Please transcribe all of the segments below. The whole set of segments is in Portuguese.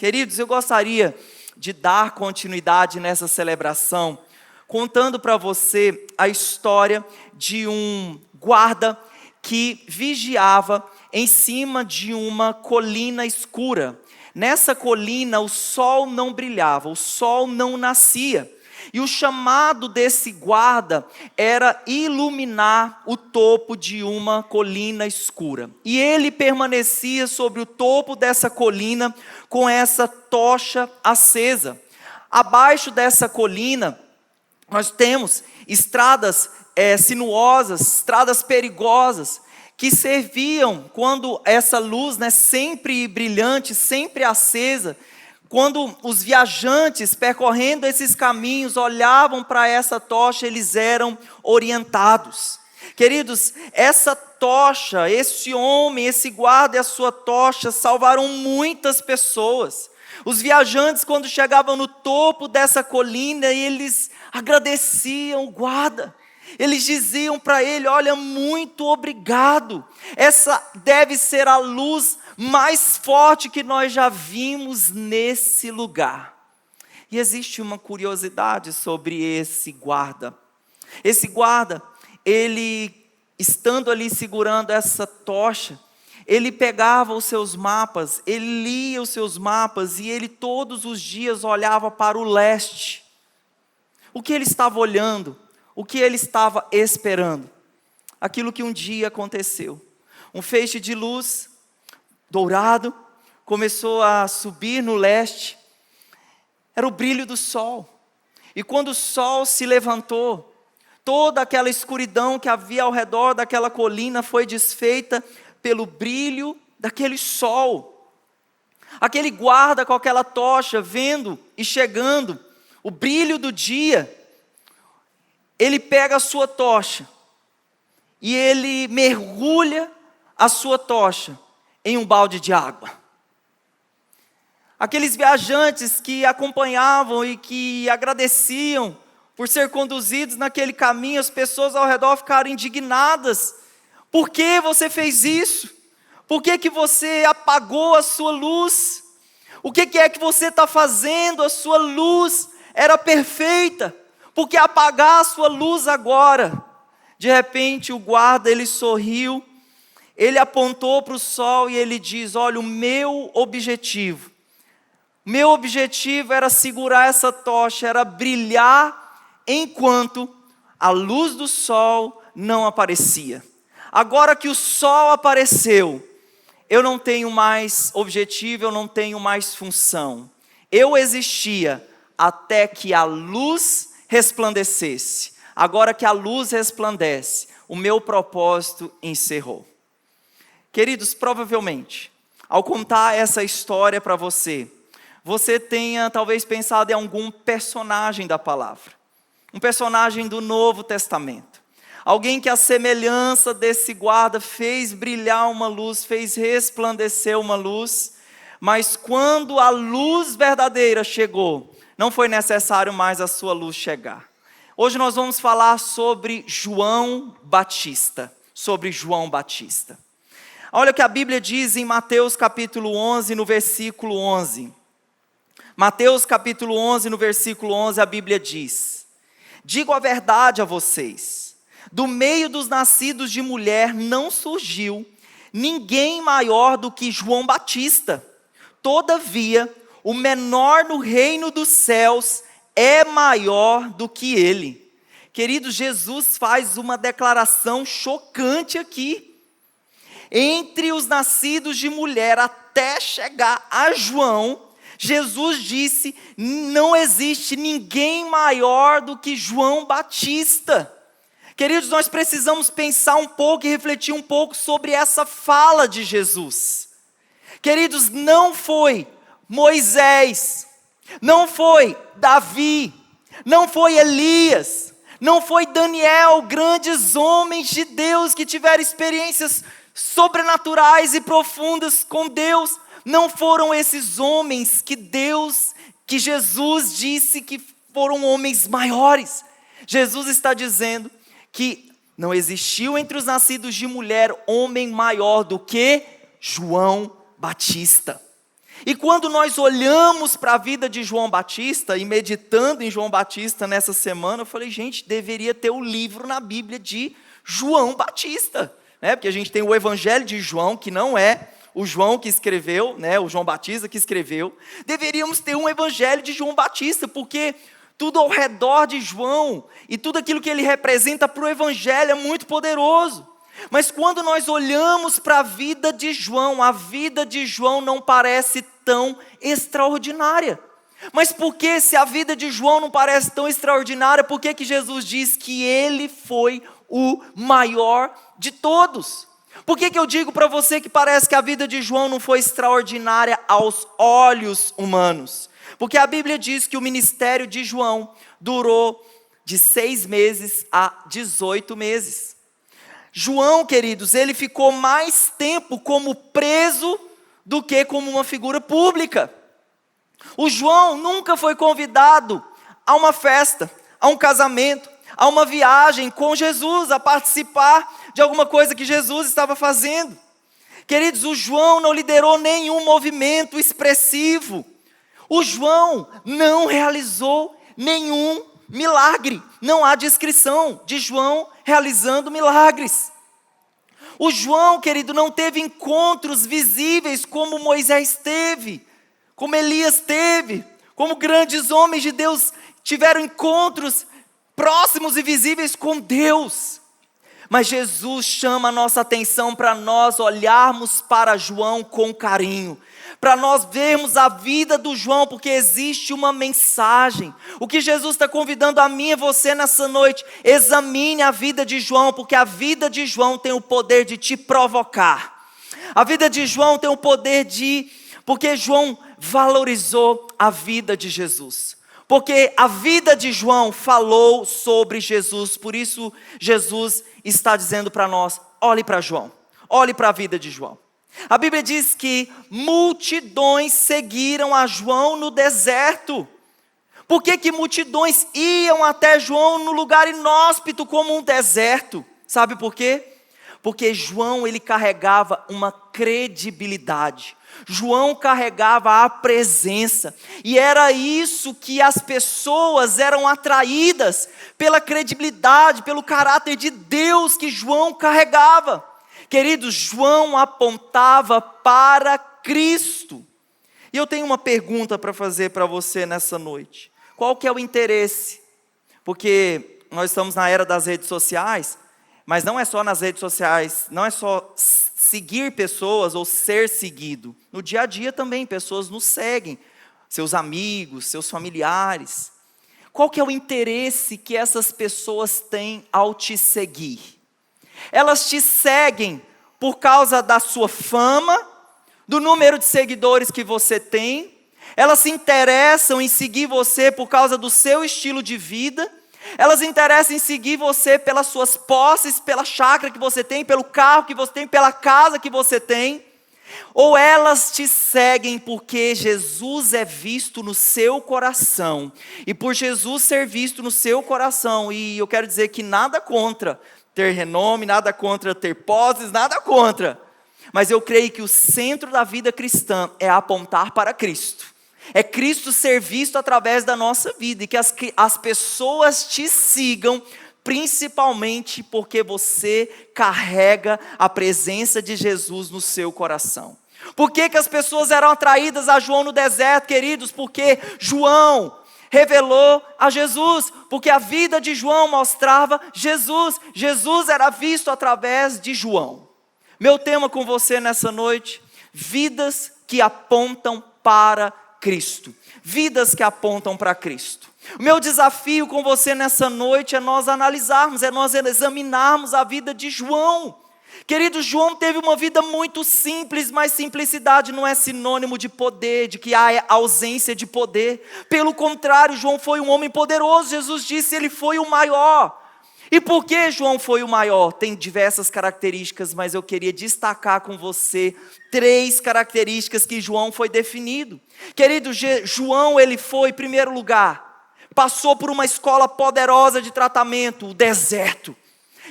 Queridos, eu gostaria de dar continuidade nessa celebração, contando para você a história de um guarda que vigiava em cima de uma colina escura. Nessa colina o sol não brilhava, o sol não nascia. E o chamado desse guarda era iluminar o topo de uma colina escura. E ele permanecia sobre o topo dessa colina com essa tocha acesa. Abaixo dessa colina, nós temos estradas sinuosas, estradas perigosas, que serviam quando essa luz, sempre brilhante, sempre acesa, quando os viajantes percorrendo esses caminhos olhavam para essa tocha, eles eram orientados. Queridos, essa tocha, esse homem, esse guarda e a sua tocha salvaram muitas pessoas. Os viajantes, quando chegavam no topo dessa colina, eles agradeciam o guarda. Eles diziam para ele: olha, muito obrigado, essa deve ser a luz mais forte que nós já vimos nesse lugar. E existe uma curiosidade sobre esse guarda. Esse guarda, ele estando ali segurando essa tocha, ele pegava os seus mapas, ele lia os seus mapas e ele todos os dias olhava para o leste. O que ele estava olhando? O que ele estava esperando? Aquilo que um dia aconteceu. Um feixe de luz dourado começou a subir no leste. Era o brilho do sol. E quando o sol se levantou, toda aquela escuridão que havia ao redor daquela colina foi desfeita pelo brilho daquele sol. Aquele guarda com aquela tocha, vendo e chegando o brilho do dia, ele pega a sua tocha e ele mergulha a sua tocha em um balde de água. Aqueles viajantes que acompanhavam e que agradeciam por ser conduzidos naquele caminho, as pessoas ao redor ficaram indignadas. Por que você fez isso? Por que você apagou a sua luz? O que é que você está fazendo? A sua luz era perfeita. Por que apagar a sua luz agora? De repente o guarda, ele sorriu, ele apontou para o sol e ele diz: olha, o meu objetivo era segurar essa tocha, era brilhar enquanto a luz do sol não aparecia. Agora que o sol apareceu, eu não tenho mais objetivo, eu não tenho mais função. Eu existia até que a luz resplandecesse. Agora que a luz resplandece, o meu propósito encerrou. Queridos, provavelmente, ao contar essa história para você, você tenha talvez pensado em algum personagem da palavra. Um personagem do Novo Testamento. Alguém que a semelhança desse guarda fez brilhar uma luz, fez resplandecer uma luz, mas quando a luz verdadeira chegou, não foi necessário mais a sua luz chegar. Hoje nós vamos falar sobre João Batista. Olha o que a Bíblia diz em Mateus capítulo 11, no versículo 11. Mateus capítulo 11, no versículo 11, a Bíblia diz: digo a verdade a vocês, do meio dos nascidos de mulher não surgiu ninguém maior do que João Batista. Todavia, o menor no reino dos céus é maior do que ele. Queridos, Jesus faz uma declaração chocante aqui. Entre os nascidos de mulher até chegar a João, Jesus disse: não existe ninguém maior do que João Batista. Queridos, nós precisamos pensar um pouco e refletir um pouco sobre essa fala de Jesus. Queridos, não foi Moisés, não foi Davi, não foi Elias, não foi Daniel, grandes homens de Deus que tiveram experiências sobrenaturais e profundas com Deus. Não foram esses homens que Jesus disse que foram homens maiores. Jesus está dizendo que não existiu entre os nascidos de mulher homem maior do que João Batista. E quando nós olhamos para a vida de João Batista, e meditando em João Batista nessa semana, eu falei, gente, deveria ter o livro na Bíblia de João Batista, né? Porque a gente tem o Evangelho de João, que não é o João que escreveu, né? O João Batista que escreveu. Deveríamos ter um Evangelho de João Batista, porque tudo ao redor de João, e tudo aquilo que ele representa para o Evangelho é muito poderoso. Mas quando nós olhamos para a vida de João não parece tão extraordinária. Mas por que, se a vida de João não parece tão extraordinária, por que Jesus diz que ele foi o maior de todos? Por que eu digo para você que parece que a vida de João não foi extraordinária aos olhos humanos? Porque a Bíblia diz que o ministério de João durou de 6 meses a 18 meses. João, queridos, ele ficou mais tempo como preso do que como uma figura pública. O João nunca foi convidado a uma festa, a um casamento, a uma viagem com Jesus, a participar de alguma coisa que Jesus estava fazendo. Queridos, o João não liderou nenhum movimento expressivo. O João não realizou nenhum milagre. Não há descrição de João realizando milagres. O João, querido, não teve encontros visíveis como Moisés teve, como Elias teve, como grandes homens de Deus tiveram encontros próximos e visíveis com Deus. Mas Jesus chama a nossa atenção para nós olharmos para João com carinho, para nós vermos a vida do João, porque existe uma mensagem. O que Jesus está convidando a mim e você nessa noite: examine a vida de João, porque a vida de João tem o poder de te provocar. A vida de João tem o poder porque João valorizou a vida de Jesus. Porque a vida de João falou sobre Jesus, por isso Jesus está dizendo para nós: olhe para João, olhe para a vida de João. A Bíblia diz que multidões seguiram a João no deserto. Por que multidões iam até João no lugar inóspito como um deserto? Sabe por quê? Porque João, ele carregava uma credibilidade. João carregava a presença, e era isso que as pessoas eram atraídas, pela credibilidade, pelo caráter de Deus que João carregava. Queridos, João apontava para Cristo. E eu tenho uma pergunta para fazer para você nessa noite. Qual que é o interesse? Porque nós estamos na era das redes sociais, mas não é só nas redes sociais, não é só seguir pessoas ou ser seguido. No dia a dia também, pessoas nos seguem, seus amigos, seus familiares. Qual que é o interesse que essas pessoas têm ao te seguir? Elas te seguem por causa da sua fama, do número de seguidores que você tem. Elas se interessam em seguir você por causa do seu estilo de vida. Elas interessam em seguir você pelas suas posses, pela chácara que você tem, pelo carro que você tem, pela casa que você tem. Ou elas te seguem porque Jesus é visto no seu coração. E por Jesus ser visto no seu coração, e eu quero dizer que nada contra ter renome, nada contra ter posses, nada contra. Mas eu creio que o centro da vida cristã é apontar para Cristo. É Cristo ser visto através da nossa vida, e que as pessoas te sigam, principalmente porque você carrega a presença de Jesus no seu coração. Por que as pessoas eram atraídas a João no deserto, queridos? Porque João revelou a Jesus, porque a vida de João mostrava Jesus. Jesus era visto através de João. Meu tema com você nessa noite: vidas que apontam para Cristo. Vidas que apontam para Cristo. O meu desafio com você nessa noite é nós analisarmos, é nós examinarmos a vida de João. Querido, João teve uma vida muito simples, mas simplicidade não é sinônimo de poder, de que há ausência de poder. Pelo contrário, João foi um homem poderoso. Jesus disse, ele foi o maior. E por que João foi o maior? Tem diversas características, mas eu queria destacar com você 3 características que João foi definido. Querido, João, ele foi, em primeiro lugar, passou por uma escola poderosa de tratamento, o deserto.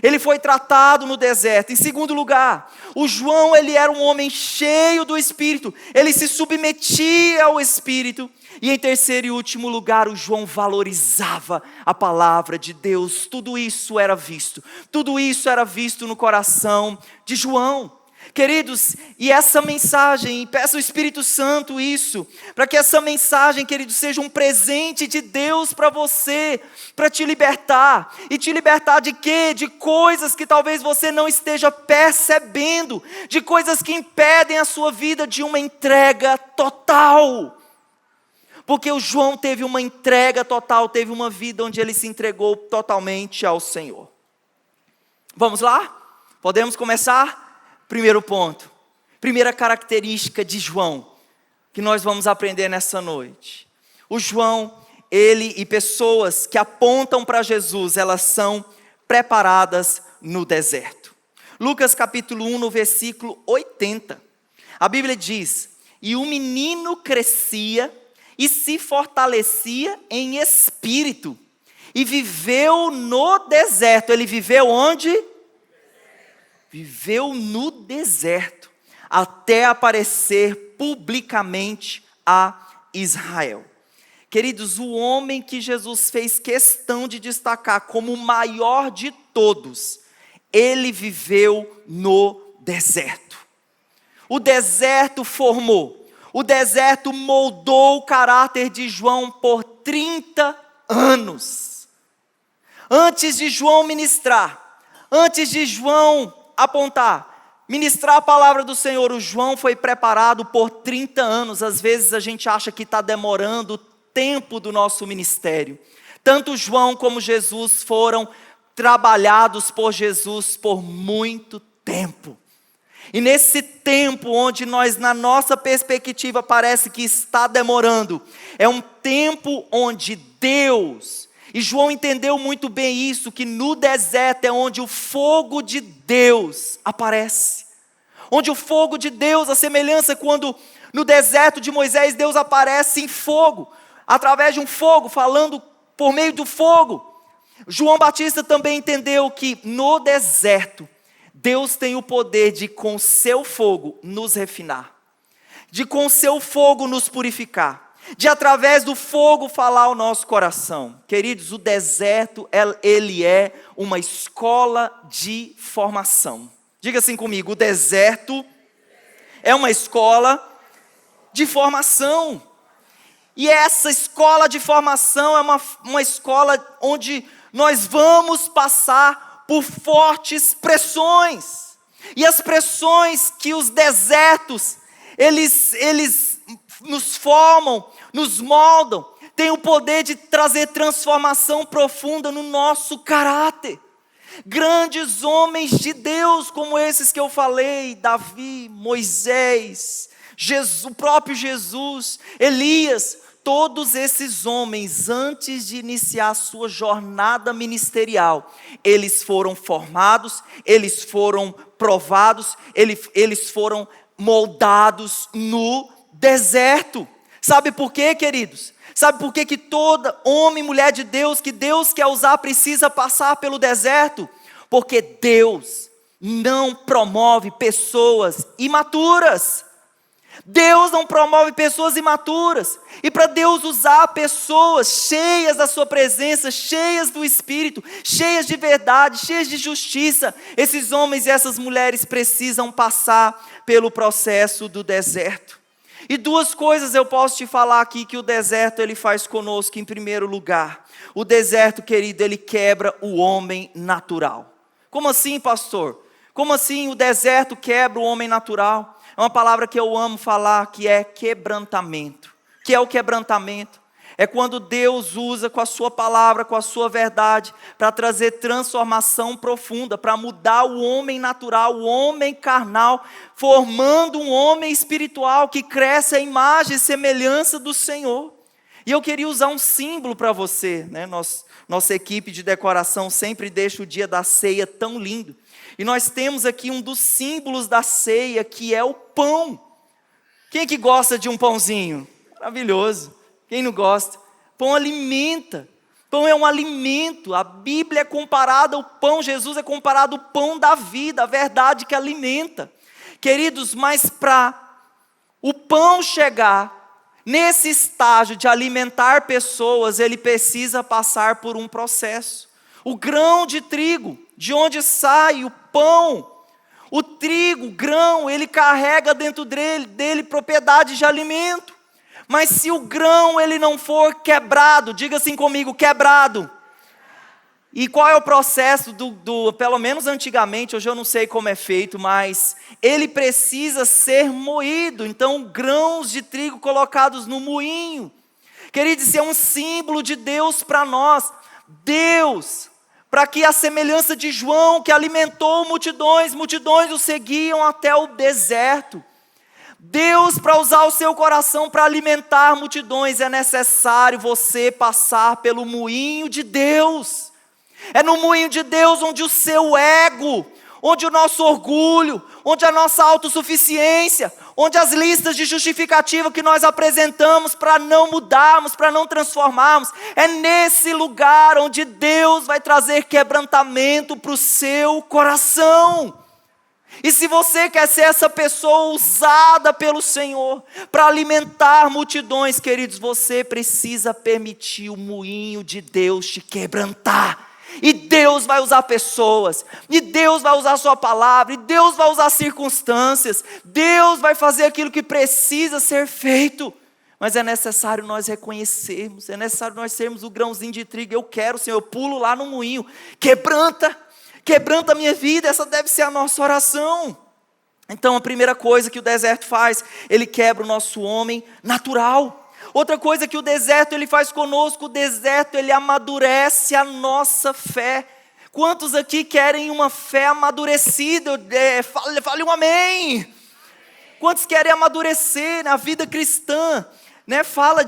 Ele foi tratado no deserto. Em segundo lugar, o João, ele era um homem cheio do Espírito. Ele se submetia ao Espírito. E em terceiro e último lugar, o João valorizava a palavra de Deus. Tudo isso era visto. Tudo isso era visto no coração de João. Queridos, e essa mensagem, peça ao Espírito Santo isso, para que essa mensagem, queridos, seja um presente de Deus para você, para te libertar. E te libertar de quê? De coisas que talvez você não esteja percebendo, de coisas que impedem a sua vida de uma entrega total. Porque o João teve uma entrega total, teve uma vida onde ele se entregou totalmente ao Senhor. Vamos lá? Podemos começar? Primeiro ponto, primeira característica de João, que nós vamos aprender nessa noite. O João, ele e pessoas que apontam para Jesus, elas são preparadas no deserto. Lucas capítulo 1, no versículo 80. A Bíblia diz: e o menino crescia e se fortalecia em espírito, e viveu no deserto. Ele viveu onde? Viveu no deserto, até aparecer publicamente a Israel. Queridos, o homem que Jesus fez questão de destacar como o maior de todos, ele viveu no deserto. O deserto formou, o deserto moldou o caráter de João por 30 anos. Antes de João ministrar, antes de João apontar, ministrar a palavra do Senhor, o João foi preparado por 30 anos. Às vezes a gente acha que está demorando o tempo do nosso ministério. Tanto João como Jesus foram trabalhados por Jesus por muito tempo. E nesse tempo onde nós, na nossa perspectiva, parece que está demorando, é um tempo onde Deus, e João entendeu muito bem isso, que no deserto é onde o fogo de Deus aparece. Onde o fogo de Deus, a semelhança quando no deserto de Moisés, Deus aparece em fogo, através de um fogo, falando por meio do fogo. João Batista também entendeu que no deserto, Deus tem o poder de com seu fogo nos refinar, de com seu fogo nos purificar, de através do fogo falar ao nosso coração. Queridos, o deserto, ele é uma escola de formação. Diga assim comigo: o deserto é uma escola de formação. E essa escola de formação é uma escola onde nós vamos passar por fortes pressões. E as pressões que os desertos, eles nos formam, nos moldam, têm o poder de trazer transformação profunda no nosso caráter. Grandes homens de Deus como esses que eu falei, Davi, Moisés, o próprio Jesus, Elias, todos esses homens, antes de iniciar a sua jornada ministerial, eles foram formados, eles foram provados, eles foram moldados no deserto. Sabe por quê, queridos? Sabe por quê que todo homem e mulher de Deus, que Deus quer usar, precisa passar pelo deserto? Porque Deus não promove pessoas imaturas. Deus não promove pessoas imaturas. E para Deus usar pessoas cheias da sua presença, cheias do Espírito, cheias de verdade, cheias de justiça, esses homens e essas mulheres precisam passar pelo processo do deserto. E duas coisas eu posso te falar aqui que o deserto ele faz conosco. Em primeiro lugar, o deserto, querido, ele quebra o homem natural. Como assim, pastor? Como assim o deserto quebra o homem natural? É uma palavra que eu amo falar, que é quebrantamento. O que é o quebrantamento? É quando Deus usa com a sua palavra, com a sua verdade, para trazer transformação profunda, para mudar o homem natural, o homem carnal, formando um homem espiritual que cresce à imagem e semelhança do Senhor. E eu queria usar um símbolo para você, né? Nossa equipe de decoração sempre deixa o dia da ceia tão lindo. E nós temos aqui um dos símbolos da ceia, que é o pão. Quem que gosta de um pãozinho? Maravilhoso. Quem não gosta? Pão alimenta. Pão é um alimento. A Bíblia é comparada ao pão, Jesus é comparado ao pão da vida, a verdade que alimenta. Queridos, mas para o pão chegar nesse estágio de alimentar pessoas, ele precisa passar por um processo. O grão de trigo, de onde sai o pão, o trigo, o grão, ele carrega dentro dele propriedade de alimento. Mas se o grão ele não for quebrado, diga assim comigo, quebrado. E qual é o processo pelo menos antigamente, hoje eu não sei como é feito, mas ele precisa ser moído. Então, grãos de trigo colocados no moinho. Queridos, isso é um símbolo de Deus para nós. Deus, para que a semelhança de João, que alimentou multidões o seguiam até o deserto. Deus, para usar o seu coração para alimentar multidões, é necessário você passar pelo moinho de Deus. É no moinho de Deus onde o seu ego, onde o nosso orgulho, onde a nossa autossuficiência, onde as listas de justificativa que nós apresentamos para não mudarmos, para não transformarmos, é nesse lugar onde Deus vai trazer quebrantamento para o seu coração. E se você quer ser essa pessoa usada pelo Senhor para alimentar multidões, queridos, você precisa permitir o moinho de Deus te quebrantar. E Deus vai usar pessoas, e Deus vai usar a sua palavra, e Deus vai usar circunstâncias, Deus vai fazer aquilo que precisa ser feito. Mas é necessário nós reconhecermos, é necessário nós sermos o grãozinho de trigo. Eu quero, Senhor, eu pulo lá no moinho, quebranta a minha vida. Essa deve ser a nossa oração. Então a primeira coisa que o deserto faz, ele quebra o nosso homem natural. Outra coisa que o deserto ele faz conosco, o deserto ele amadurece a nossa fé. Quantos aqui querem uma fé amadurecida? Fale um amém. Quantos querem amadurecer na vida cristã? Né? Fala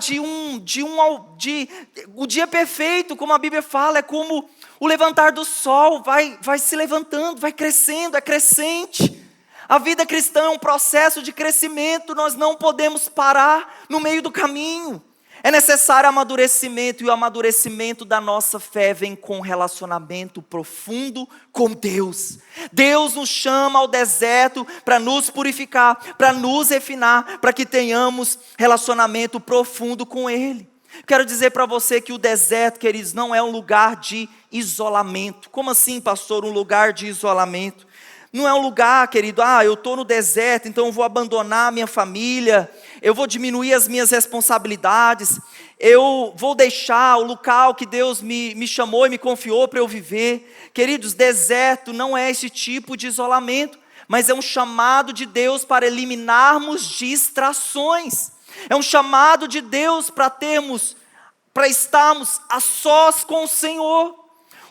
o dia perfeito, como a Bíblia fala, é como o levantar do sol, vai se levantando, vai crescendo, é crescente. A vida cristã é um processo de crescimento, nós não podemos parar no meio do caminho. É necessário amadurecimento, e o amadurecimento da nossa fé vem com relacionamento profundo com Deus. Deus nos chama ao deserto para nos purificar, para nos refinar, para que tenhamos relacionamento profundo com Ele. Quero dizer para você que o deserto, queridos, não é um lugar de isolamento. Como assim, pastor, um lugar de isolamento? Não é um lugar, querido, eu estou no deserto, então eu vou abandonar a minha família, eu vou diminuir as minhas responsabilidades, eu vou deixar o local que Deus me chamou e me confiou para eu viver. Queridos, deserto não é esse tipo de isolamento, mas é um chamado de Deus para eliminarmos distrações. É um chamado de Deus para estarmos a sós com o Senhor.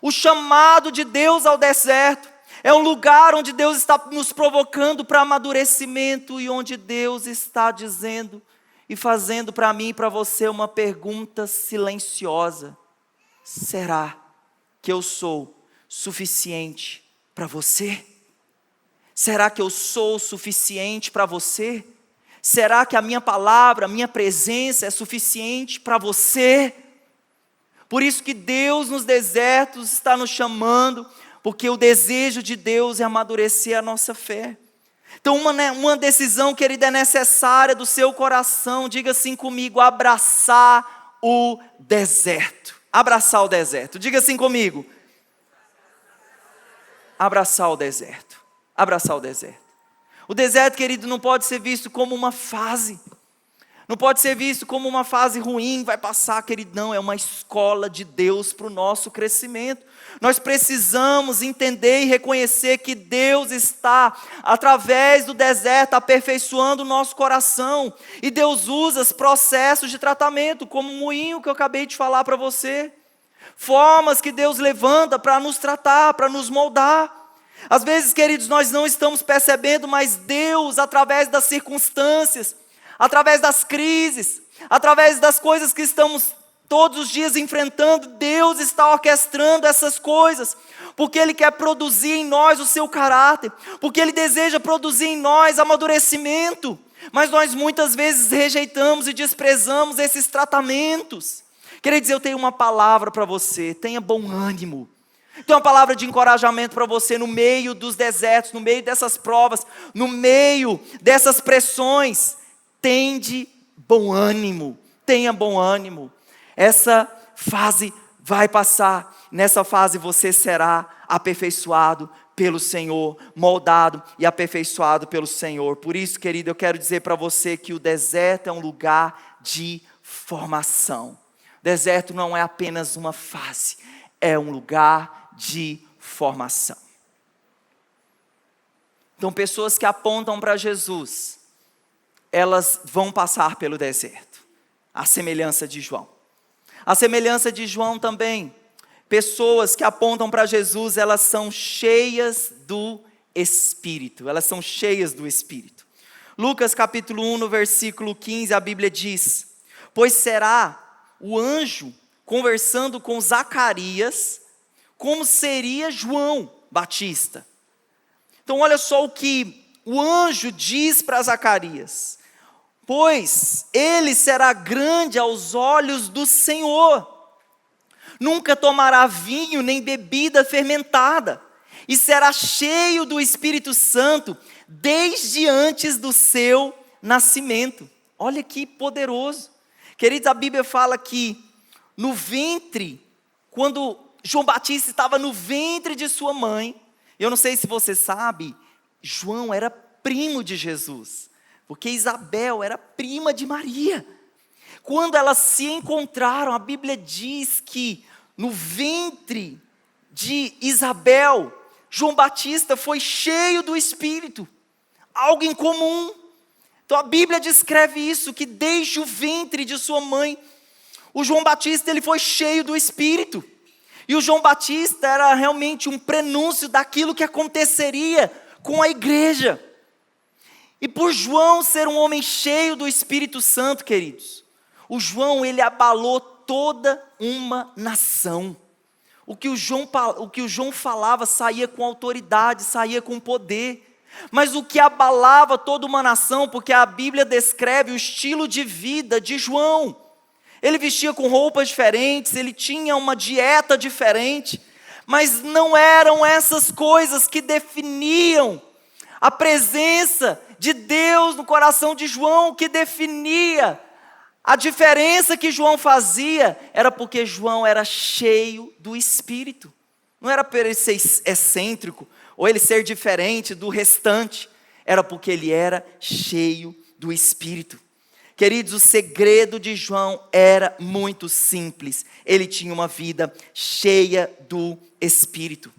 O chamado de Deus ao deserto é um lugar onde Deus está nos provocando para amadurecimento, e onde Deus está dizendo e fazendo para mim e para você uma pergunta silenciosa: será que eu sou suficiente para você? Será que eu sou suficiente para você? Será que a minha palavra, a minha presença é suficiente para você? Por isso que Deus nos desertos está nos chamando, porque o desejo de Deus é amadurecer a nossa fé. Então uma decisão, querida, é necessária do seu coração. Diga assim comigo: abraçar o deserto. Abraçar o deserto. Diga assim comigo: abraçar o deserto. Abraçar o deserto. O deserto, querido, não pode ser visto como uma fase. Não pode ser visto como uma fase ruim, vai passar, querido. Não, é uma escola de Deus para o nosso crescimento. Nós precisamos entender e reconhecer que Deus está, através do deserto, aperfeiçoando o nosso coração. E Deus usa os processos de tratamento, como o moinho que eu acabei de falar para você. Formas que Deus levanta para nos tratar, para nos moldar. Às vezes, queridos, nós não estamos percebendo, mas Deus, através das circunstâncias, através das crises, através das coisas que estamos todos os dias enfrentando, Deus está orquestrando essas coisas, porque Ele quer produzir em nós o seu caráter, porque Ele deseja produzir em nós amadurecimento, mas nós muitas vezes rejeitamos e desprezamos esses tratamentos. Queridos, eu tenho uma palavra para você, tenha bom ânimo. Tenho uma palavra de encorajamento para você no meio dos desertos, no meio dessas provas, no meio dessas pressões. Tende bom ânimo, tenha bom ânimo. Essa fase vai passar, nessa fase você será aperfeiçoado pelo Senhor, moldado e aperfeiçoado pelo Senhor. Por isso, querido, eu quero dizer para você que o deserto é um lugar de formação. Deserto não é apenas uma fase, é um lugar de formação. Então, pessoas que apontam para Jesus, elas vão passar pelo deserto, a semelhança de João. A semelhança de João também, pessoas que apontam para Jesus, elas são cheias do Espírito, elas são cheias do Espírito. Lucas capítulo 1, no versículo 15, a Bíblia diz: pois será o anjo conversando com Zacarias, como seria João Batista. Então olha só o que o anjo diz para Zacarias: pois ele será grande aos olhos do Senhor, nunca tomará vinho nem bebida fermentada, e será cheio do Espírito Santo desde antes do seu nascimento. Olha que poderoso. Queridos, a Bíblia fala que no ventre, quando João Batista estava no ventre de sua mãe, eu não sei se você sabe, João era primo de Jesus, porque Isabel era prima de Maria. Quando elas se encontraram, a Bíblia diz que no ventre de Isabel, João Batista foi cheio do Espírito, algo em comum. Então a Bíblia descreve isso, que desde o ventre de sua mãe, o João Batista ele foi cheio do Espírito. E o João Batista era realmente um prenúncio daquilo que aconteceria com a igreja. E por João ser um homem cheio do Espírito Santo, queridos, o João ele abalou toda uma nação. O que o João falava saía com autoridade, saía com poder. Mas o que abalava toda uma nação, porque a Bíblia descreve o estilo de vida de João. Ele vestia com roupas diferentes, ele tinha uma dieta diferente, mas não eram essas coisas que definiam a presença de Deus no coração de João, que definia a diferença que João fazia, era porque João era cheio do Espírito. Não era por ele ser excêntrico, ou ele ser diferente do restante, era porque ele era cheio do Espírito. Queridos, o segredo de João era muito simples. Ele tinha uma vida cheia do Espírito.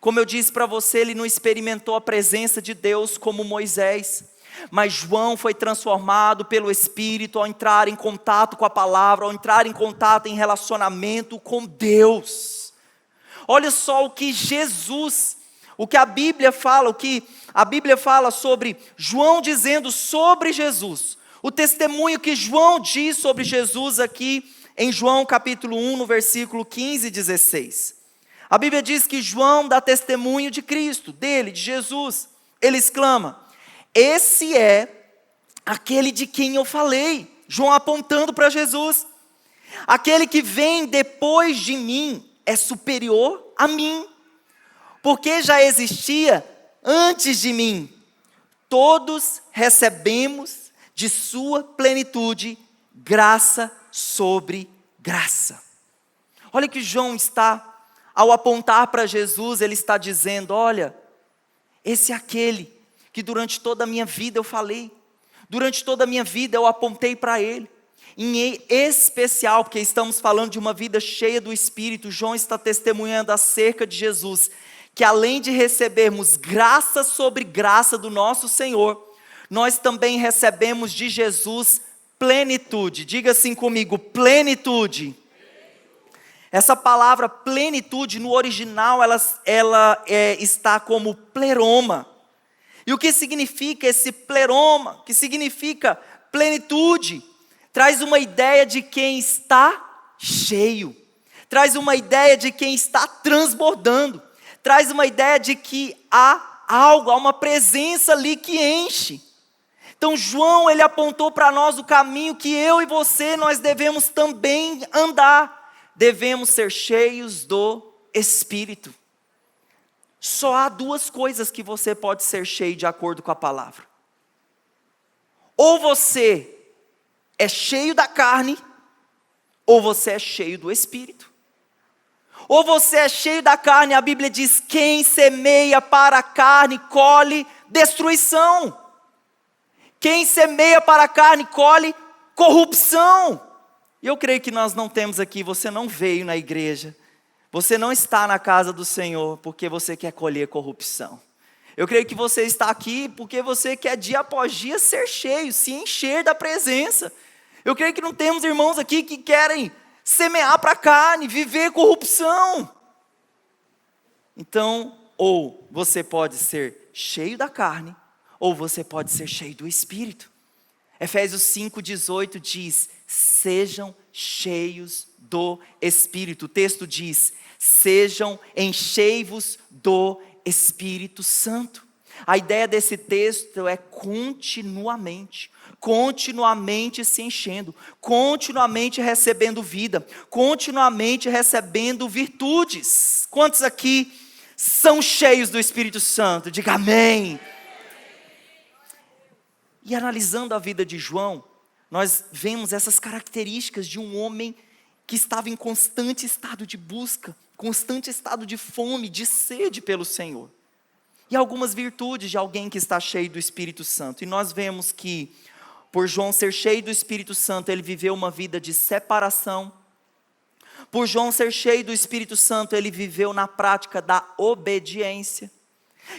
Como eu disse para você, ele não experimentou a presença de Deus como Moisés. Mas João foi transformado pelo Espírito ao entrar em contato com a palavra, ao entrar em contato em relacionamento com Deus. Olha só o que Jesus, o que a Bíblia fala, o que a Bíblia fala sobre João dizendo sobre Jesus. O testemunho que João diz sobre Jesus aqui em João capítulo 1, no versículo 15 e 16. A Bíblia diz que João dá testemunho de Cristo, dele, de Jesus. Ele exclama: esse é aquele de quem eu falei. João apontando para Jesus. Aquele que vem depois de mim é superior a mim, porque já existia antes de mim. Todos recebemos de sua plenitude graça sobre graça. Olha que João está, ao apontar para Jesus, ele está dizendo: olha, esse é aquele que durante toda a minha vida eu falei, durante toda a minha vida eu apontei para ele. Em especial, porque estamos falando de uma vida cheia do Espírito, João está testemunhando acerca de Jesus, que além de recebermos graça sobre graça do nosso Senhor, nós também recebemos de Jesus plenitude. Diga assim comigo: plenitude. Essa palavra plenitude no original ela está como pleroma. E o que significa esse pleroma? Que significa plenitude? Traz uma ideia de quem está cheio. Traz uma ideia de quem está transbordando. Traz uma ideia de que há algo, há uma presença ali que enche. Então João, ele apontou para nós o caminho que eu e você, nós devemos também andar. Devemos ser cheios do Espírito. Só há duas coisas que você pode ser cheio de acordo com a palavra. Ou você é cheio da carne, ou você é cheio do Espírito. Ou você é cheio da carne, a Bíblia diz, quem semeia para a carne, colhe destruição. Quem semeia para a carne, colhe corrupção. E eu creio que nós não temos aqui, você não veio na igreja, você não está na casa do Senhor porque você quer colher corrupção. Eu creio que você está aqui porque você quer dia após dia ser cheio, se encher da presença. Eu creio que não temos irmãos aqui que querem semear para a carne, viver corrupção. Então, ou você pode ser cheio da carne, ou você pode ser cheio do Espírito. Efésios 5,18 diz, sejam cheios do Espírito. O texto diz, sejam enchei-vos do Espírito Santo. A ideia desse texto é continuamente se enchendo, continuamente recebendo vida, continuamente recebendo virtudes. Quantos aqui são cheios do Espírito Santo? Diga amém. E analisando a vida de João, nós vemos essas características de um homem que estava em constante estado de busca, constante estado de fome, de sede pelo Senhor. E algumas virtudes de alguém que está cheio do Espírito Santo. E nós vemos que, por João ser cheio do Espírito Santo, ele viveu uma vida de separação. Por João ser cheio do Espírito Santo, ele viveu na prática da obediência.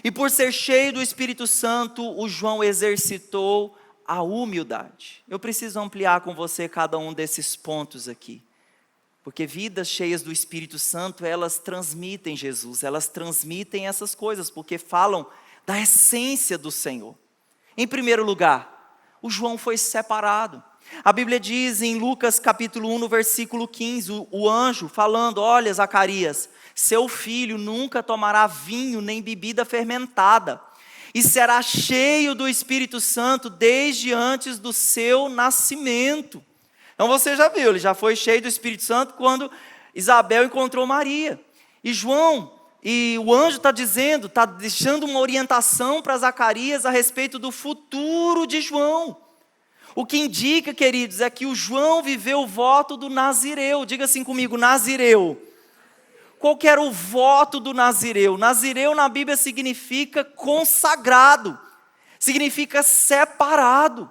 E por ser cheio do Espírito Santo, o João exercitou a humildade. Eu preciso ampliar com você cada um desses pontos aqui. Porque vidas cheias do Espírito Santo, elas transmitem Jesus, elas transmitem essas coisas, porque falam da essência do Senhor. Em primeiro lugar, o João foi separado. A Bíblia diz em Lucas capítulo 1, no versículo 15, o anjo falando, olha Zacarias, seu filho nunca tomará vinho nem bebida fermentada, e será cheio do Espírito Santo desde antes do seu nascimento. Então você já viu, ele já foi cheio do Espírito Santo quando Isabel encontrou Maria. E João, e o anjo está dizendo, está deixando uma orientação para Zacarias a respeito do futuro de João. O que indica, queridos, é que o João viveu o voto do Nazireu. Diga assim comigo, Nazireu. Qual que era o voto do Nazireu? Nazireu na Bíblia significa consagrado, significa separado.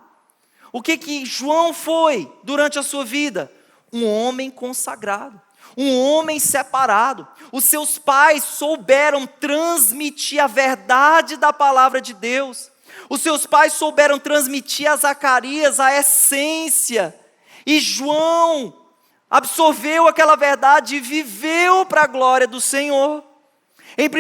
O que João foi durante a sua vida? Um homem consagrado, um homem separado. Os seus pais souberam transmitir a verdade da palavra de Deus. Os seus pais souberam transmitir a Zacarias a essência. E João absorveu aquela verdade e viveu para a glória do Senhor. Em 1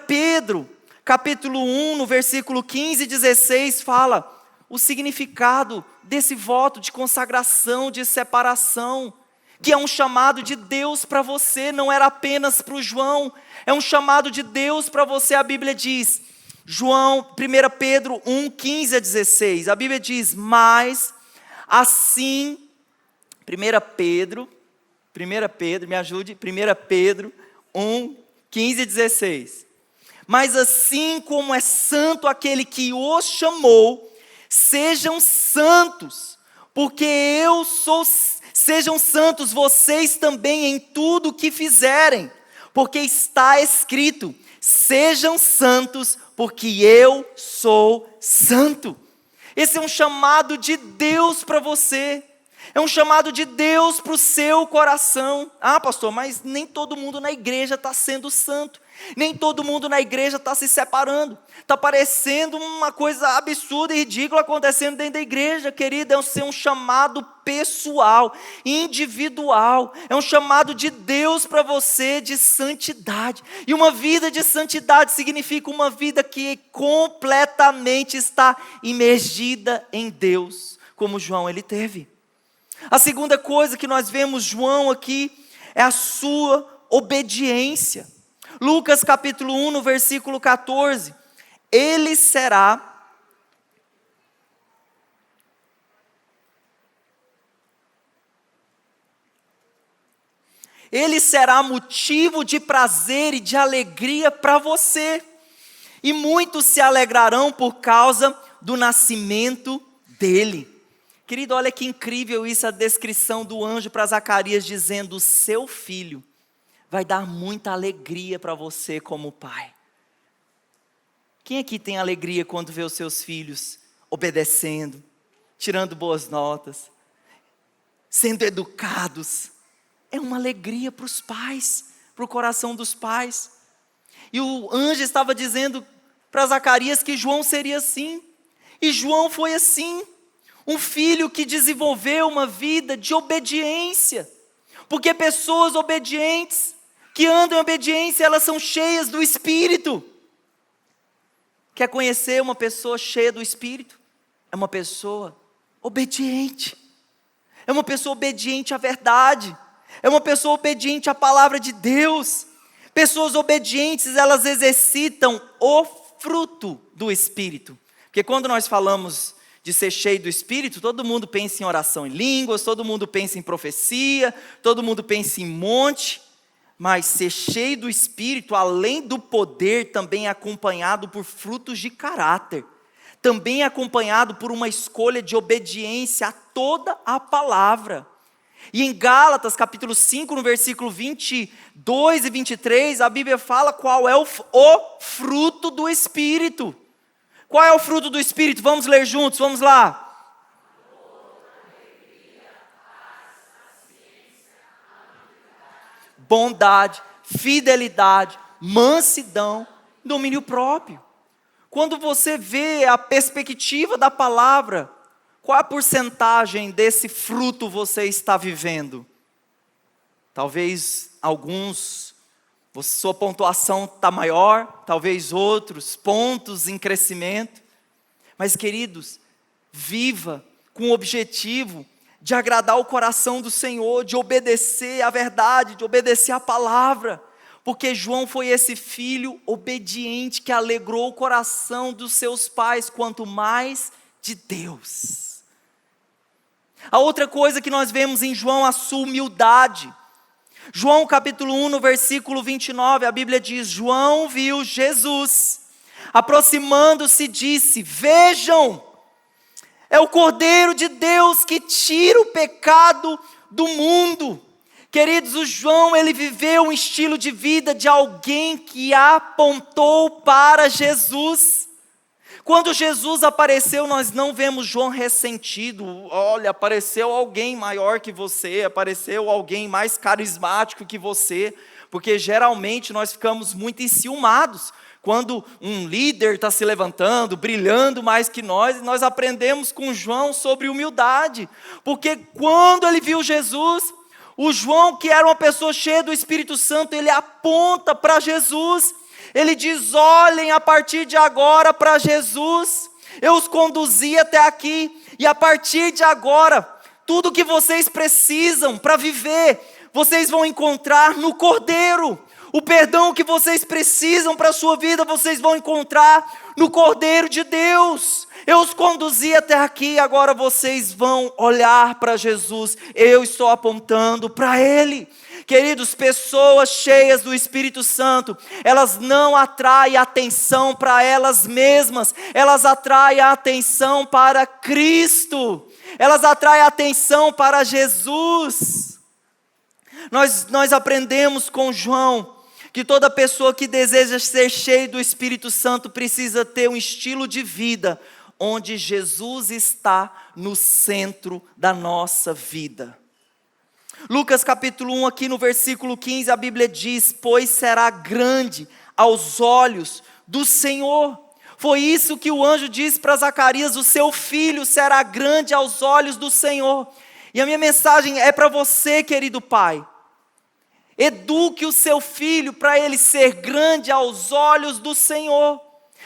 Pedro, capítulo 1, no versículo 15 e 16, fala o significado desse voto de consagração, de separação, que é um chamado de Deus para você, não era apenas para o João, é um chamado de Deus para você. A Bíblia diz, 1 Pedro 1, 15 a 16, a Bíblia diz, mas assim, 1 Pedro, me ajude, 1 Pedro 1, 15 e 16, mas assim como é santo aquele que os chamou, sejam santos, porque sejam santos vocês também em tudo o que fizerem, porque está escrito, sejam santos, porque eu sou santo. Esse é um chamado de Deus para você, é um chamado de Deus para o seu coração. Ah, pastor, mas nem todo mundo na igreja está sendo santo, nem todo mundo na igreja está se separando, está parecendo uma coisa absurda e ridícula acontecendo dentro da igreja. Querido, é um chamado pessoal, individual, é um chamado de Deus para você de santidade, e uma vida de santidade significa uma vida que completamente está imergida em Deus, como João ele teve. A segunda coisa que nós vemos João aqui é a sua obediência. Lucas capítulo 1, no versículo 14, ele será Ele será motivo de prazer e de alegria para você. E muitos se alegrarão por causa do nascimento dele. Querido, olha que incrível isso, a descrição do anjo para Zacarias dizendo: o seu filho vai dar muita alegria para você como pai. Quem aqui tem alegria quando vê os seus filhos obedecendo, tirando boas notas, sendo educados? É uma alegria para os pais, para o coração dos pais. E o anjo estava dizendo para Zacarias que João seria assim. E João foi assim. Um filho que desenvolveu uma vida de obediência. Porque pessoas obedientes, que andam em obediência, elas são cheias do Espírito. Quer conhecer uma pessoa cheia do Espírito? É uma pessoa obediente. É uma pessoa obediente à verdade. É uma pessoa obediente à palavra de Deus. Pessoas obedientes, elas exercitam o fruto do Espírito. Porque quando nós falamos de ser cheio do Espírito, todo mundo pensa em oração em línguas, todo mundo pensa em profecia, todo mundo pensa em monte. Mas ser cheio do Espírito, além do poder, também é acompanhado por frutos de caráter. Também é acompanhado por uma escolha de obediência a toda a palavra. E em Gálatas, capítulo 5, no versículo 22 e 23, a Bíblia fala qual é o fruto do Espírito. Qual é o fruto do Espírito? Vamos ler juntos, vamos lá. Bondade, fidelidade, mansidão, domínio próprio. Quando você vê a perspectiva da palavra, qual a porcentagem desse fruto você está vivendo? Talvez alguns, sua pontuação está maior, talvez outros pontos em crescimento. Mas queridos, viva com o objetivo de agradar o coração do Senhor, de obedecer à verdade, de obedecer à palavra. Porque João foi esse filho obediente que alegrou o coração dos seus pais, quanto mais de Deus. A outra coisa que nós vemos em João, a sua humildade. João capítulo 1, no versículo 29, a Bíblia diz: João viu Jesus, aproximando-se disse: vejam, é o Cordeiro de Deus que tira o pecado do mundo. Queridos, o João, ele viveu um estilo de vida de alguém que apontou para Jesus. Quando Jesus apareceu, nós não vemos João ressentido. Olha, apareceu alguém maior que você, apareceu alguém mais carismático que você, porque geralmente nós ficamos muito enciumados. Quando um líder está se levantando, brilhando mais que nós aprendemos com João sobre humildade. Porque quando ele viu Jesus, o João, que era uma pessoa cheia do Espírito Santo, ele aponta para Jesus. Ele diz: olhem a partir de agora para Jesus, eu os conduzi até aqui, e a partir de agora, tudo que vocês precisam para viver, vocês vão encontrar no Cordeiro. O perdão que vocês precisam para a sua vida, vocês vão encontrar no Cordeiro de Deus. Eu os conduzi até aqui, agora vocês vão olhar para Jesus, eu estou apontando para Ele. Queridos, pessoas cheias do Espírito Santo, elas não atraem atenção para elas mesmas, elas atraem a atenção para Cristo, elas atraem a atenção para Jesus. Nós aprendemos com João que toda pessoa que deseja ser cheia do Espírito Santo precisa ter um estilo de vida onde Jesus está no centro da nossa vida. Lucas capítulo 1, aqui no versículo 15, a Bíblia diz: pois será grande aos olhos do Senhor. Foi isso que o anjo disse para Zacarias: o seu filho será grande aos olhos do Senhor. E a minha mensagem é para você, querido pai. Eduque o seu filho para ele ser grande aos olhos do Senhor.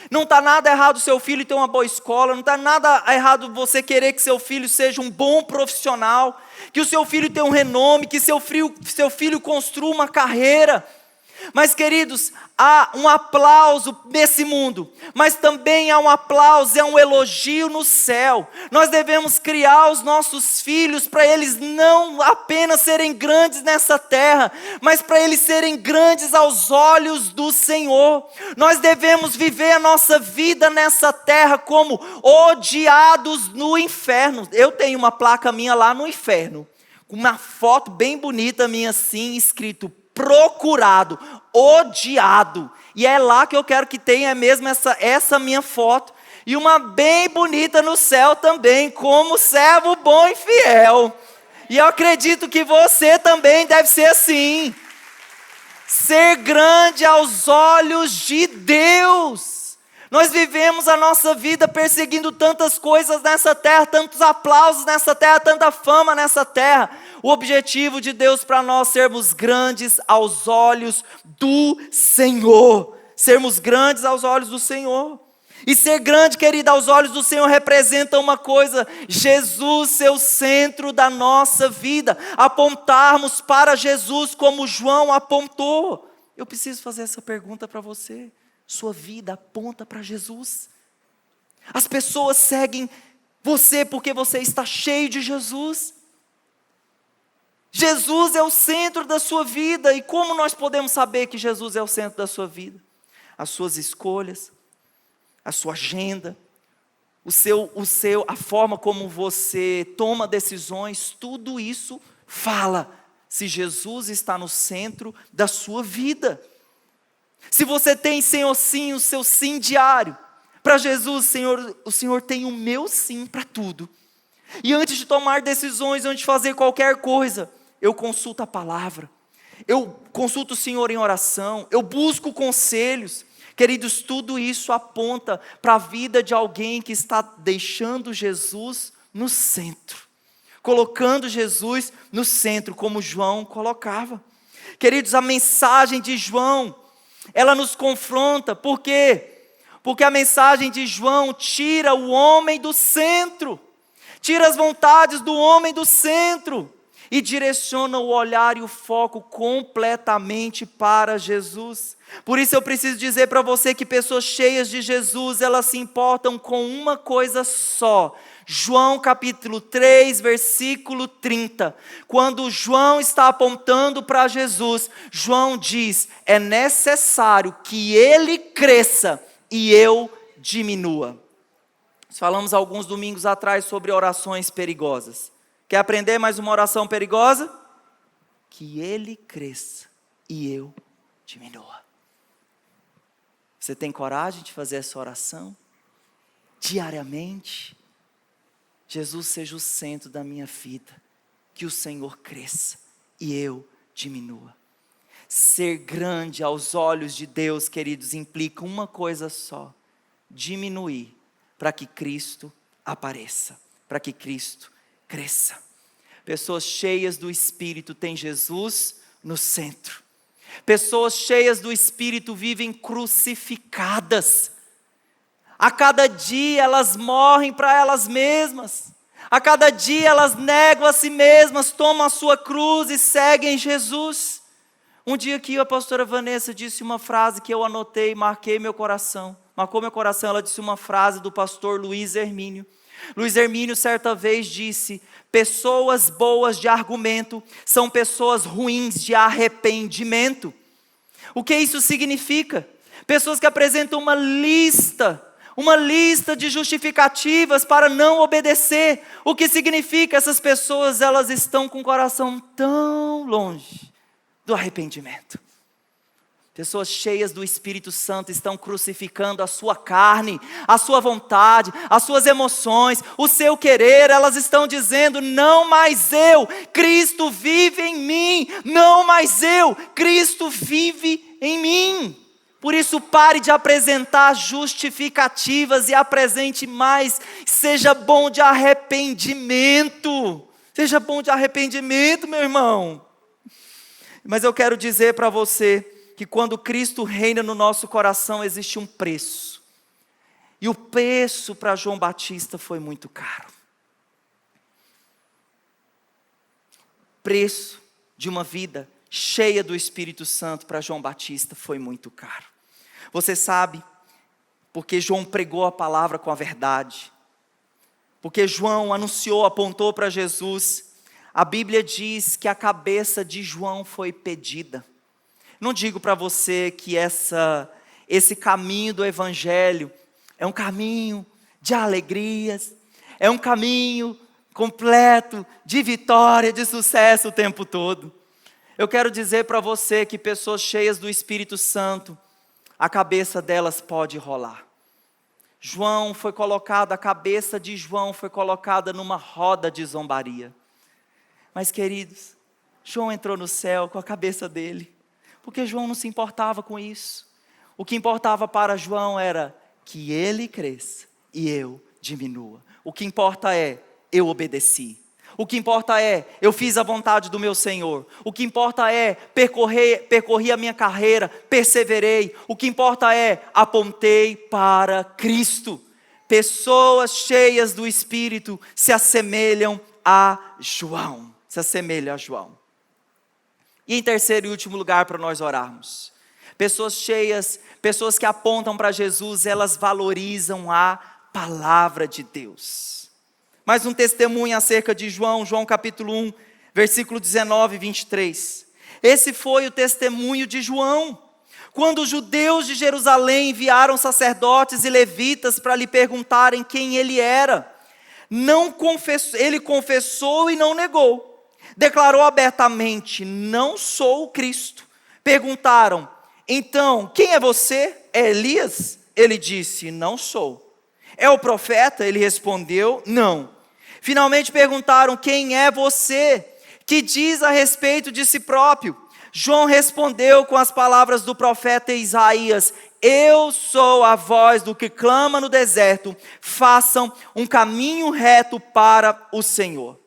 Não está nada errado o seu filho ter uma boa escola, não está nada errado você querer que seu filho seja um bom profissional, que o seu filho tenha um renome, que seu filho construa uma carreira. Mas, queridos, há um aplauso nesse mundo, mas também há um aplauso, é um elogio no céu. Nós devemos criar os nossos filhos para eles não apenas serem grandes nessa terra, mas para eles serem grandes aos olhos do Senhor. Nós devemos viver a nossa vida nessa terra como odiados no inferno. Eu tenho uma placa minha lá no inferno, com uma foto bem bonita minha assim, escrito: procurado, odiado. E é lá que eu quero que tenha mesmo essa minha foto. E uma bem bonita no céu também, como servo bom e fiel. E eu acredito que você também deve ser assim. Ser grande aos olhos de Deus. Nós vivemos a nossa vida perseguindo tantas coisas nessa terra, tantos aplausos nessa terra, tanta fama nessa terra. O objetivo de Deus para nós sermos grandes aos olhos do Senhor. Sermos grandes aos olhos do Senhor. E ser grande, querida, aos olhos do Senhor representa uma coisa: Jesus ser o centro da nossa vida. Apontarmos para Jesus como João apontou. Eu preciso fazer essa pergunta para você. Sua vida aponta para Jesus? As pessoas seguem você porque você está cheio de Jesus? Jesus é o centro da sua vida. E como nós podemos saber que Jesus é o centro da sua vida? As suas escolhas, a sua agenda, a forma como você toma decisões, tudo isso fala se Jesus está no centro da sua vida. Se você tem, Senhor, sim, o seu sim diário. Para Jesus, Senhor, o Senhor tem o meu sim para tudo. E antes de tomar decisões, antes de fazer qualquer coisa, eu consulto a palavra. Eu consulto o Senhor em oração. Eu busco conselhos. Queridos, tudo isso aponta para a vida de alguém que está deixando Jesus no centro. Colocando Jesus no centro, como João colocava. Queridos, a mensagem de João, ela nos confronta. Por quê? Porque a mensagem de João tira o homem do centro. Tira as vontades do homem do centro. E direciona o olhar e o foco completamente para Jesus. Por isso eu preciso dizer para você que pessoas cheias de Jesus, elas se importam com uma coisa só. João capítulo 3, versículo 30. Quando João está apontando para Jesus, João diz: é necessário que ele cresça e eu diminua. Nós falamos alguns domingos atrás sobre orações perigosas. Quer aprender mais uma oração perigosa? Que ele cresça e eu diminua. Você tem coragem de fazer essa oração? Diariamente? Jesus seja o centro da minha vida. Que o Senhor cresça e eu diminua. Ser grande aos olhos de Deus, queridos, implica uma coisa só: diminuir para que Cristo apareça, para que Cristo cresça. Pessoas cheias do Espírito têm Jesus no centro. Pessoas cheias do Espírito vivem crucificadas. A cada dia elas morrem para elas mesmas. A cada dia elas negam a si mesmas, tomam a sua cruz e seguem Jesus. Um dia que a pastora Vanessa disse uma frase que eu anotei, marcou meu coração. Ela disse uma frase do pastor Luiz Hermínio. Luiz Hermínio certa vez disse: pessoas boas de argumento são pessoas ruins de arrependimento. O que isso significa? Pessoas que apresentam uma lista de justificativas para não obedecer. O que significa? Essas pessoas, elas estão com o coração tão longe do arrependimento. Pessoas cheias do Espírito Santo estão crucificando a sua carne, a sua vontade, as suas emoções, o seu querer. Elas estão dizendo: não mais eu, Cristo vive em mim. Não mais eu, Cristo vive em mim. Por isso, pare de apresentar justificativas e apresente mais. Seja bom de arrependimento. Seja bom de arrependimento, meu irmão. Mas eu quero dizer para você que quando Cristo reina no nosso coração, existe um preço. E o preço para João Batista foi muito caro. Preço de uma vida cheia do Espírito Santo para João Batista foi muito caro. Você sabe, porque João pregou a palavra com a verdade, porque João anunciou, apontou para Jesus, a Bíblia diz que a cabeça de João foi pedida. Não digo para você que esse caminho do Evangelho é um caminho de alegrias, é um caminho completo de vitória, de sucesso o tempo todo. Eu quero dizer para você que pessoas cheias do Espírito Santo, a cabeça delas pode rolar. A cabeça de João foi colocada numa roda de zombaria. Mas queridos, João entrou no céu com a cabeça dele, porque João não se importava com isso. O que importava para João era que ele cresça e eu diminua. O que importa é, eu obedeci. O que importa é, eu fiz a vontade do meu Senhor. O que importa é, percorri a minha carreira, perseverei. O que importa é, apontei para Cristo. Pessoas cheias do Espírito se assemelham a João. E em terceiro e último lugar para nós orarmos. Pessoas que apontam para Jesus, elas valorizam a palavra de Deus. Mais um testemunho acerca de João capítulo 1, versículo 19 e 23. Esse foi o testemunho de João. Quando os judeus de Jerusalém enviaram sacerdotes e levitas para lhe perguntarem quem ele era, ele confessou e não negou. Declarou abertamente, não sou o Cristo. Perguntaram, então, quem é você? É Elias? Ele disse, não sou. É o profeta? Ele respondeu, não. Finalmente perguntaram, quem é você? Que diz a respeito de si próprio? João respondeu com as palavras do profeta Isaías, eu sou a voz do que clama no deserto, façam um caminho reto para o Senhor.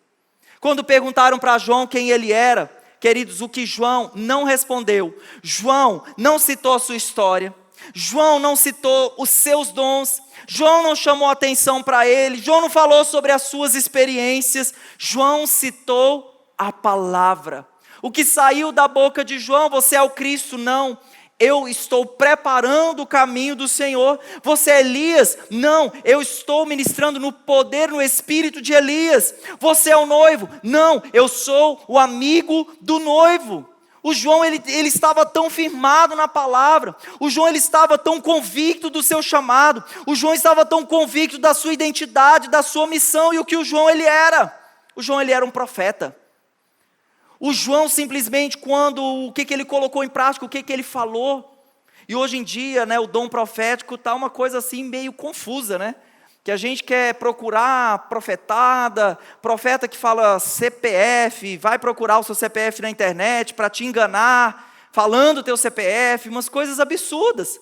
Quando perguntaram para João quem ele era, queridos, o que João não respondeu, João não citou a sua história, João não citou os seus dons, João não chamou atenção para ele, João não falou sobre as suas experiências, João citou a palavra. O que saiu da boca de João, você é o Cristo? Não. Eu estou preparando o caminho do Senhor. Você é Elias? Não, eu estou ministrando no poder, no espírito de Elias. Você é o noivo? Não, eu sou o amigo do noivo. O João, ele estava tão firmado na palavra. O João, ele estava tão convicto do seu chamado. O João estava tão convicto da sua identidade, da sua missão. E o que o João, ele era? O João, ele era um profeta. O João simplesmente o que ele colocou em prática, o que ele falou. E hoje em dia, o dom profético está uma coisa assim meio confusa, que a gente quer procurar profeta que fala CPF, vai procurar o seu CPF na internet para te enganar, falando o teu CPF, umas coisas absurdas.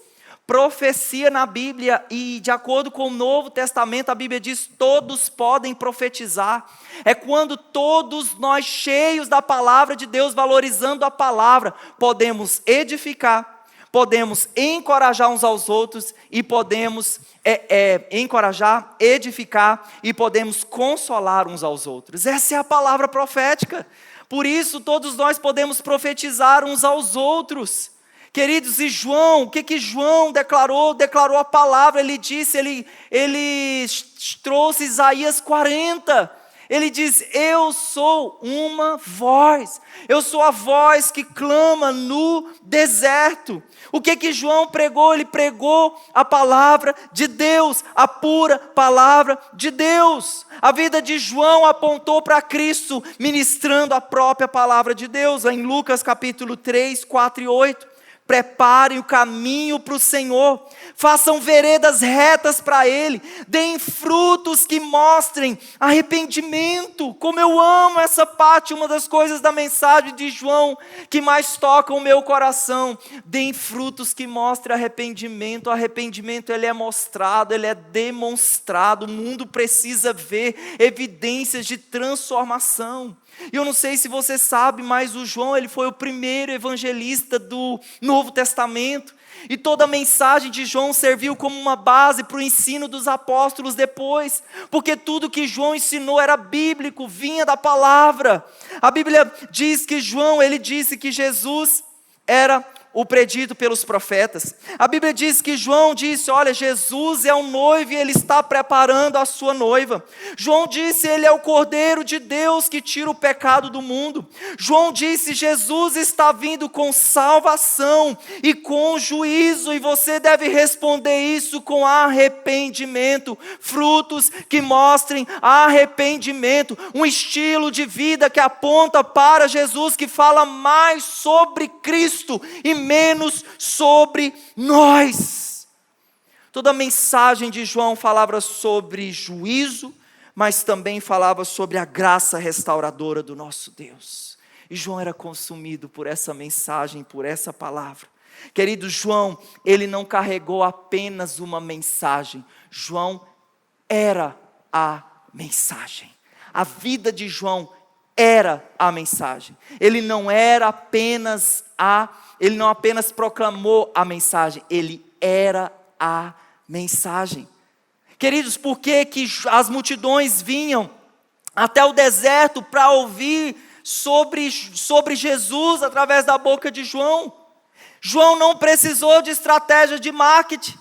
Profecia na Bíblia, e de acordo com o Novo Testamento, a Bíblia diz, todos podem profetizar. É quando todos nós, cheios da palavra de Deus, valorizando a palavra, podemos edificar, podemos encorajar uns aos outros, e podemos encorajar, edificar, e podemos consolar uns aos outros. Essa é a palavra profética. Por isso, todos nós podemos profetizar uns aos outros. Queridos, e João, o que João declarou? Declarou a palavra, ele disse, ele trouxe Isaías 40. Ele diz, eu sou uma voz, eu sou a voz que clama no deserto. O que João pregou? Ele pregou a palavra de Deus, a pura palavra de Deus. A vida de João apontou para Cristo, ministrando a própria palavra de Deus. Em Lucas capítulo 3, 4 e 8. Preparem o caminho para o Senhor, façam veredas retas para Ele, deem frutos que mostrem arrependimento. Como eu amo essa parte, uma das coisas da mensagem de João que mais toca o meu coração. Deem frutos que mostrem arrependimento. O arrependimento, ele é mostrado, ele é demonstrado. O mundo precisa ver evidências de transformação. E eu não sei se você sabe, mas o João, ele foi o primeiro evangelista do Novo Testamento. E toda a mensagem de João serviu como uma base para o ensino dos apóstolos depois. Porque tudo que João ensinou era bíblico, vinha da palavra. A Bíblia diz que João, ele disse que Jesus era o predito pelos profetas. A Bíblia diz que João disse, olha, Jesus é o noivo e ele está preparando a sua noiva. João disse, ele é o Cordeiro de Deus que tira o pecado do mundo. João disse, Jesus está vindo com salvação e com juízo, e você deve responder isso com arrependimento, frutos que mostrem arrependimento, um estilo de vida que aponta para Jesus, que fala mais sobre Cristo e menos sobre nós. Toda a mensagem de João falava sobre juízo, mas também falava sobre a graça restauradora do nosso Deus. E João era consumido por essa mensagem, por essa palavra. Querido, João, ele não carregou apenas uma mensagem. João era a mensagem. A vida de João era a mensagem. Ele não apenas proclamou a mensagem, ele era a mensagem. Queridos, por que as multidões vinham até o deserto para ouvir sobre Jesus através da boca de João? João não precisou de estratégia de marketing,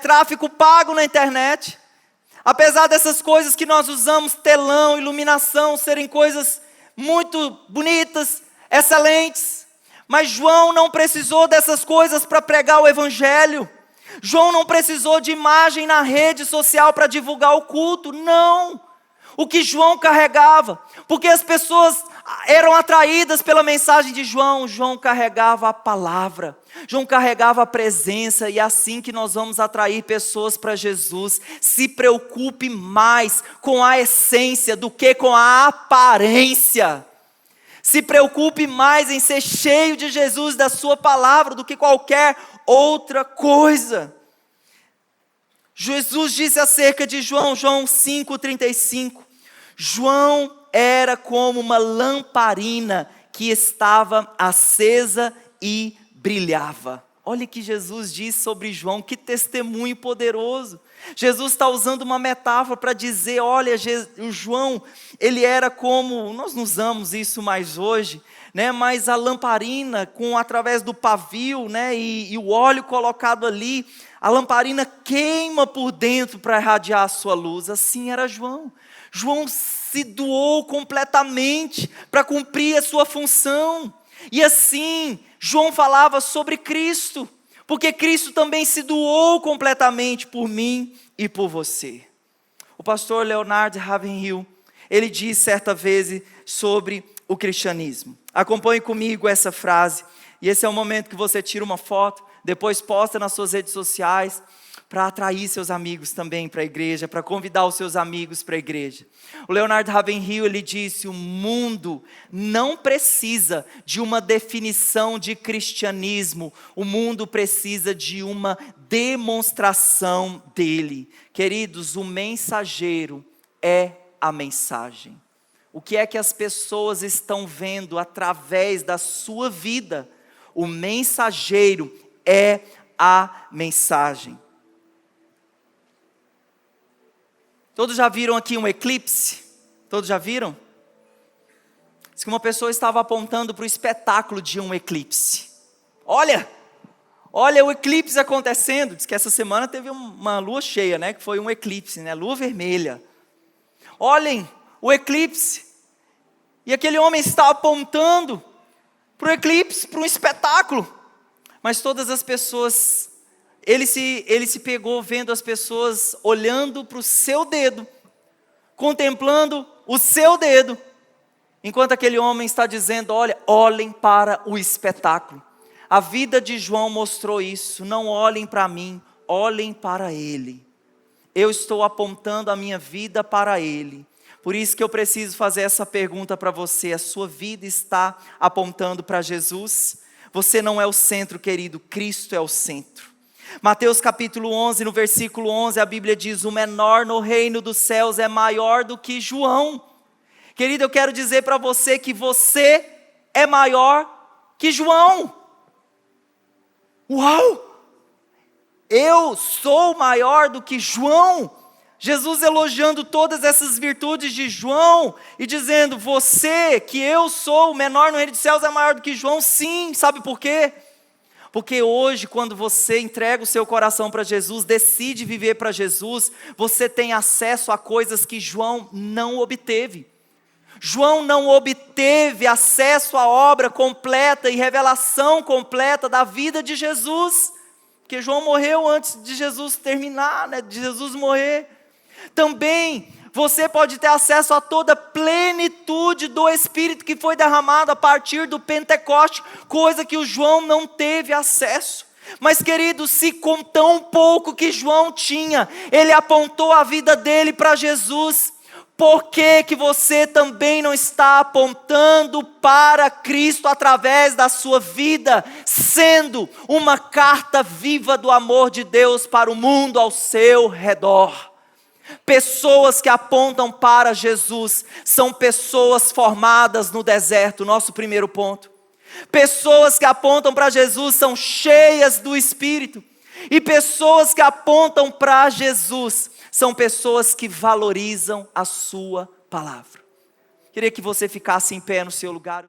tráfego pago na internet. Apesar dessas coisas que nós usamos, telão, iluminação, serem coisas muito bonitas, excelentes, mas João não precisou dessas coisas para pregar o evangelho. João não precisou de imagem na rede social para divulgar o culto, não. O que João carregava, porque as pessoas eram atraídas pela mensagem de João. João carregava a palavra, João carregava a presença, e é assim que nós vamos atrair pessoas para Jesus. Se preocupe mais com a essência do que com a aparência. Se preocupe mais em ser cheio de Jesus, da sua palavra, do que qualquer outra coisa. Jesus disse acerca de João, João 5,35, João era como uma lamparina que estava acesa e brilhava. Olha o que Jesus disse sobre João, que testemunho poderoso. Jesus está usando uma metáfora para dizer, olha, o João, ele era como, nós não usamos isso mais hoje, né? Mas a lamparina, através do pavio, né? E o óleo colocado ali, a lamparina queima por dentro para irradiar a sua luz. Assim era João. João se doou completamente para cumprir a sua função. E assim, João falava sobre Cristo, porque Cristo também se doou completamente por mim e por você. O pastor Leonard Ravenhill, ele disse certa vez sobre o cristianismo. Acompanhe comigo essa frase, e esse é o momento que você tira uma foto, depois posta nas suas redes sociais, para atrair seus amigos também para a igreja, para convidar os seus amigos para a igreja. O Leonard Ravenhill, ele disse, o mundo não precisa de uma definição de cristianismo, o mundo precisa de uma demonstração dele. Queridos, o mensageiro é a mensagem. O que é que as pessoas estão vendo através da sua vida? O mensageiro é a mensagem. Todos já viram aqui um eclipse? Todos já viram? Diz que uma pessoa estava apontando para o espetáculo de um eclipse. Olha o eclipse acontecendo. Diz que essa semana teve uma lua cheia, né? Que foi um eclipse, né? Lua vermelha. Olhem o eclipse. E aquele homem está apontando para o eclipse, para um espetáculo. Mas todas as pessoas... Ele se pegou vendo as pessoas olhando para o seu dedo, contemplando o seu dedo, enquanto aquele homem está dizendo, olhem para o espetáculo. A vida de João mostrou isso, não olhem para mim, olhem para ele. Eu estou apontando a minha vida para ele. Por isso que eu preciso fazer essa pergunta para você, a sua vida está apontando para Jesus? Você não é o centro, querido, Cristo é o centro. Mateus capítulo 11, no versículo 11, a Bíblia diz, o menor no reino dos céus é maior do que João. Querido, eu quero dizer para você que você é maior que João. Uau! Eu sou maior do que João. Jesus elogiando todas essas virtudes de João e dizendo, você, que eu sou o menor no reino dos céus, é maior do que João. Sim, sabe por quê? Porque hoje, quando você entrega o seu coração para Jesus, decide viver para Jesus, você tem acesso a coisas que João não obteve. João não obteve acesso à obra completa e revelação completa da vida de Jesus, porque João morreu antes de Jesus terminar, de Jesus morrer. Também você pode ter acesso a toda a plenitude do Espírito que foi derramado a partir do Pentecoste, coisa que o João não teve acesso. Mas querido, se com tão pouco que João tinha, ele apontou a vida dele para Jesus, por que que você também não está apontando para Cristo através da sua vida, sendo uma carta viva do amor de Deus para o mundo ao seu redor? Pessoas que apontam para Jesus são pessoas formadas no deserto, nosso primeiro ponto. Pessoas que apontam para Jesus são cheias do Espírito. E pessoas que apontam para Jesus são pessoas que valorizam a sua palavra. Queria que você ficasse em pé no seu lugar.